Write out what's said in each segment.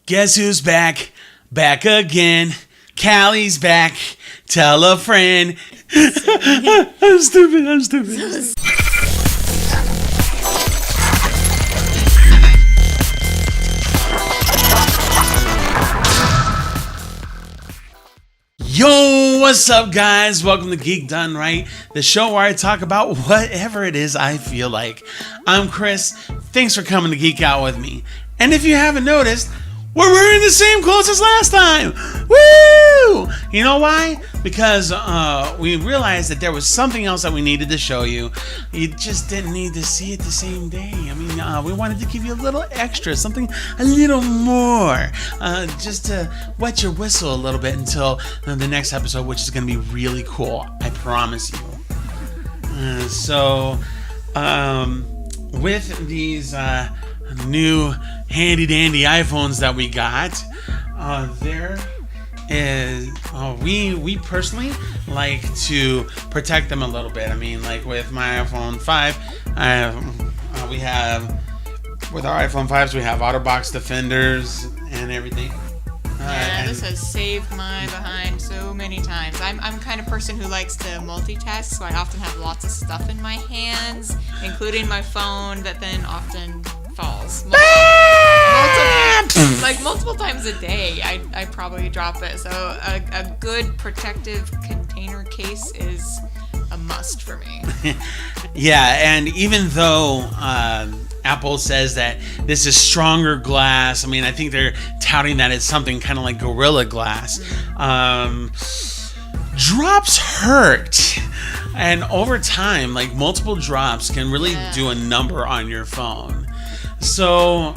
Guess who's back? Back again. Callie's back. Tell a friend. I'm stupid. Yo, what's up, guys? Welcome to Geek Done Right, the show where I talk about whatever it is I feel like. I'm Chris. Thanks for coming to geek out with me. And if you haven't noticed, we're wearing the same clothes as last time. Woo! You know why? Because we realized that there was something else that we needed to show you. You just didn't need to see it the same day. I mean, we wanted to give you a little extra, something a little more, just to wet your whistle a little bit until the next episode, which is going to be really cool. I promise you. So, with these new handy dandy iPhones that we got, there is we personally like to protect them a little bit. I mean, like with my iPhone 5, we have, with our iPhone 5s, we have OtterBox Defenders and everything. This has saved my behind so many times. I'm kind of person who likes to multitask, so I often have lots of stuff in my hands, including my phone that then often falls. Multiple times a day, I probably drop it. So a good protective container case is a must for me. Yeah, and even though Apple says that this is stronger glass, I mean, I think they're touting that it's something kind of like Gorilla Glass. Drops hurt. And over time, like multiple drops can really do a number on your phone. So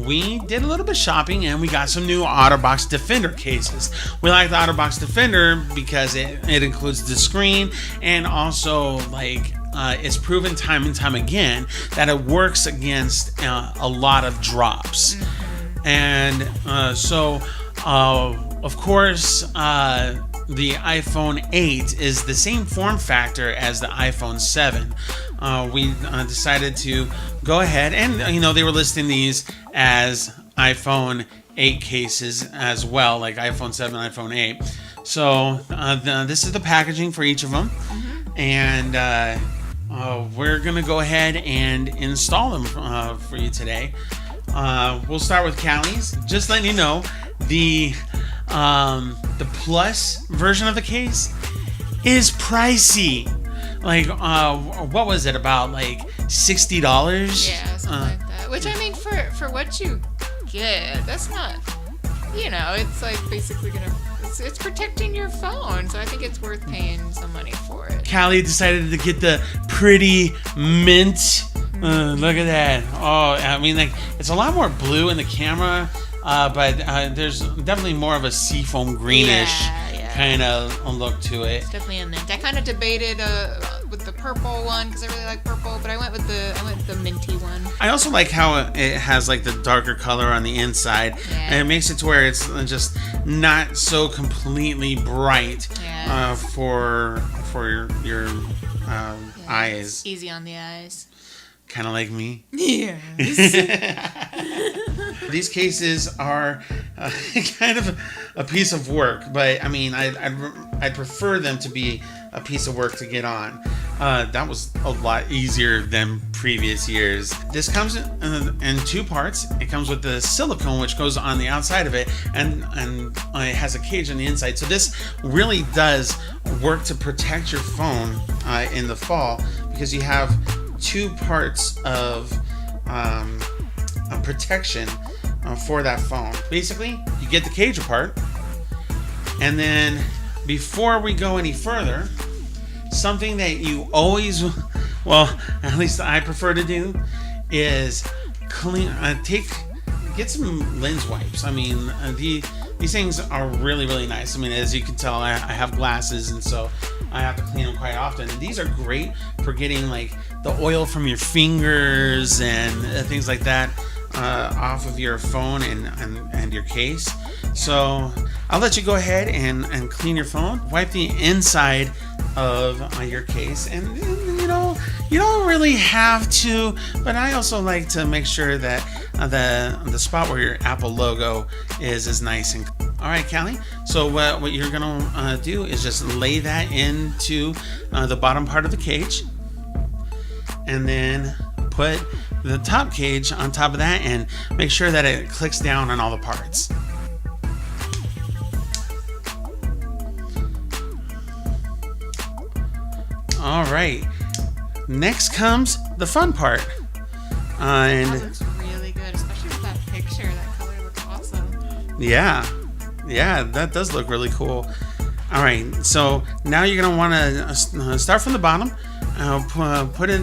we did a little bit of shopping and we got some new OtterBox Defender cases. We like the OtterBox Defender because it includes the screen, and also like it's proven time and time again that it works against a lot of drops. And so of course the iPhone 8 is the same form factor as the iPhone 7. We decided to go ahead and, you know, they were listing these as iPhone 8 cases as well, like iPhone 7, iPhone 8. So this is the packaging for each of them. And we're going to go ahead and install them for you today. We'll start with Callie's. Just letting you know, the Plus version of the case is pricey. Like, what was it, about like $60? Yeah, something like that. Which, I mean, for what you get, that's not, you know, it's like basically it's protecting your phone. So I think it's worth paying some money for it. Callie decided to get the pretty mint. Look at that. Oh, I mean, like, it's a lot more blue in the camera, but there's definitely more of a seafoam greenish kind of look to it. It's definitely a mint. I kind of debated with the purple one because I really like purple, but I went with the minty one. I also like how it has like the darker color on the inside, and it makes it to where it's just not so completely bright for your eyes. Easy on the eyes. Kind of like me. Yes. These cases are kind of a piece of work, but I mean, I'd prefer them to be a piece of work to get on. That was a lot easier than previous years. This comes in two parts. It comes with the silicone, which goes on the outside of it, and it has a cage on the inside. So this really does work to protect your phone in the fall, because you have two parts of protection for that phone. Basically, you get the cage apart, and then before we go any further, something that you always, well, at least I prefer to do, is get some lens wipes. I mean, these things are really, really nice. I mean, as you can tell, I have glasses, and so I have to clean them quite often. And these are great for getting like the oil from your fingers and things like that off of your phone and your case. So I'll let you go ahead and clean your phone. Wipe the inside of your case, and you know, you don't really have to, but I also like to make sure that the spot where your Apple logo is nice and. All right, Callie. So what you're gonna do is just lay that into the bottom part of the cage, and then put the top cage on top of that, and make sure that it clicks down on all the parts. All right. Next comes the fun part. And that looks really good, especially with that picture. That color looks awesome. Yeah, that does look really cool. All right, so now you're gonna want to start from the bottom, put it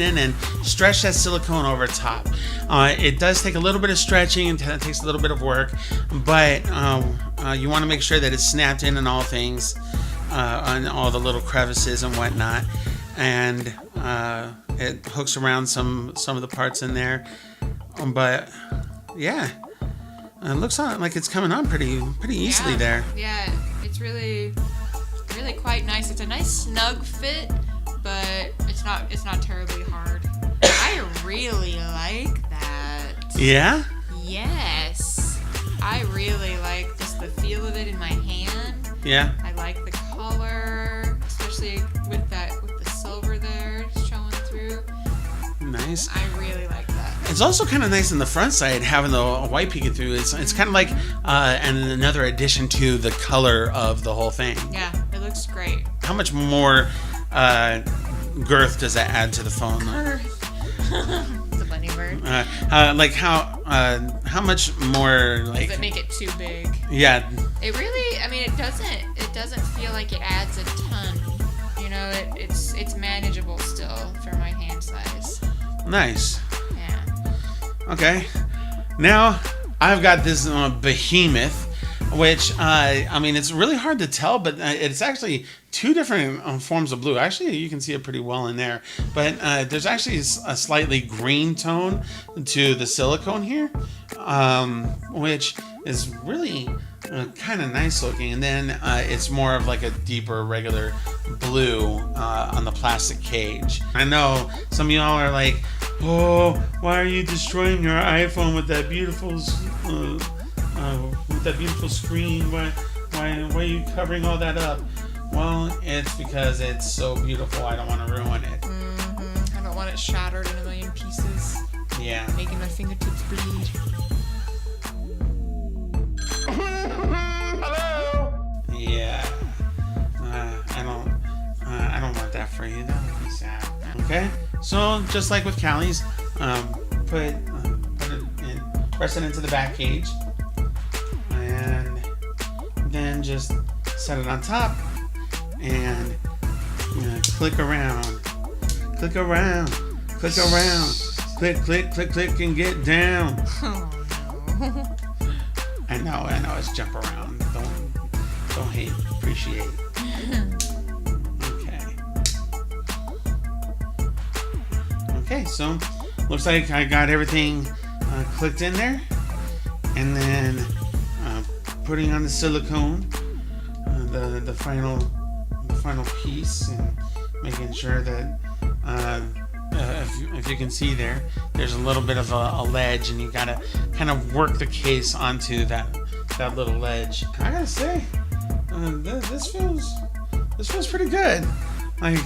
in, and stretch that silicone over top. It does take a little bit of stretching, and it takes a little bit of work, but you want to make sure that it's snapped in all things, on all the little crevices and whatnot, and it hooks around some of the parts in there. But yeah. It looks like it's coming on pretty easily there. Yeah, it's really quite nice. It's a nice snug fit, but it's not terribly hard. I really like that. Yeah? Yes. I really like just the feel of it in my hand. Yeah. I like the color, especially with the silver there showing through. Nice. I really like that. It's also kind of nice on the front side having the white peeking through. It's kind of like and another addition to the color of the whole thing. Yeah, it looks great. How much more girth does that add to the phone? Girth. It's a funny word. Like how much more like? Does it make it too big? Yeah. It really. I mean, it doesn't feel like it adds a ton. You know, it's manageable still for my hand size. Nice. Yeah. Okay, now I've got this behemoth, which I mean, it's really hard to tell, but it's actually two different forms of blue. Actually, you can see it pretty well in there, but there's actually a slightly green tone to the silicone here, which is really kind of nice looking, and then it's more of like a deeper regular blue on the plastic cage. I know some of y'all are like, oh, why are you destroying your iPhone with that beautiful screen? Why are you covering all that up? Well, it's because it's so beautiful. I don't want to ruin it. Mm-hmm. I don't want it shattered in a million pieces. Yeah. Making my fingertips bleed. Hello. Yeah. I don't want that for you. That would be sad. Okay. So just like with Callie's, put it in, press it into the back cage, and then just set it on top, and click around, click, and get down. Oh no. I know, it's jump around. Don't hate, appreciate. Okay, so looks like I got everything clicked in there, and then putting on the silicone, the final piece, and making sure that if you can see there's a little bit of a ledge, and you gotta kind of work the case onto that little ledge. I gotta say, this feels pretty good. Like,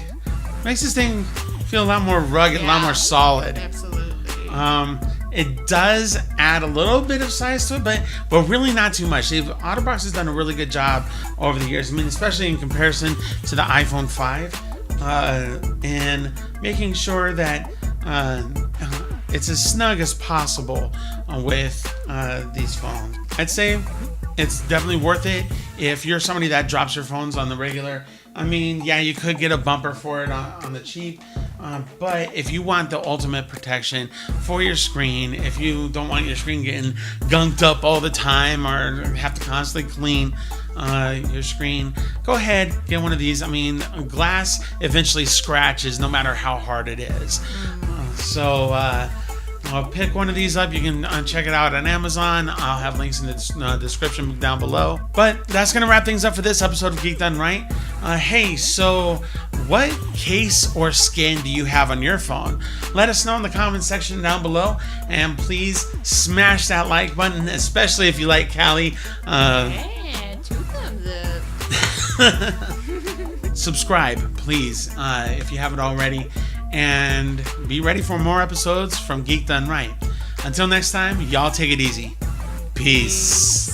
makes this thing feel a lot more rugged, a lot more solid. Absolutely. It does add a little bit of size to it, but really not too much. OtterBox has done a really good job over the years. I mean, especially in comparison to the iPhone 5, and making sure that it's as snug as possible with these phones. I'd say it's definitely worth it if you're somebody that drops your phones on the regular. I mean, yeah, you could get a bumper for it on the cheap, but if you want the ultimate protection for your screen, if you don't want your screen getting gunked up all the time or have to constantly clean your screen, go ahead, get one of these. I mean, glass eventually scratches no matter how hard it is. Pick one of these up. You can check it out on Amazon. I'll have links in the description down below. But that's going to wrap things up for this episode of Geek Done Right. Hey, so what case or skin do you have on your phone? Let us know in the comment section down below. And please smash that like button, especially if you like Callie. Yeah, 2 thumbs up. Subscribe, please, if you haven't already. And be ready for more episodes from Geek Done Right. Until next time, y'all take it easy. Peace.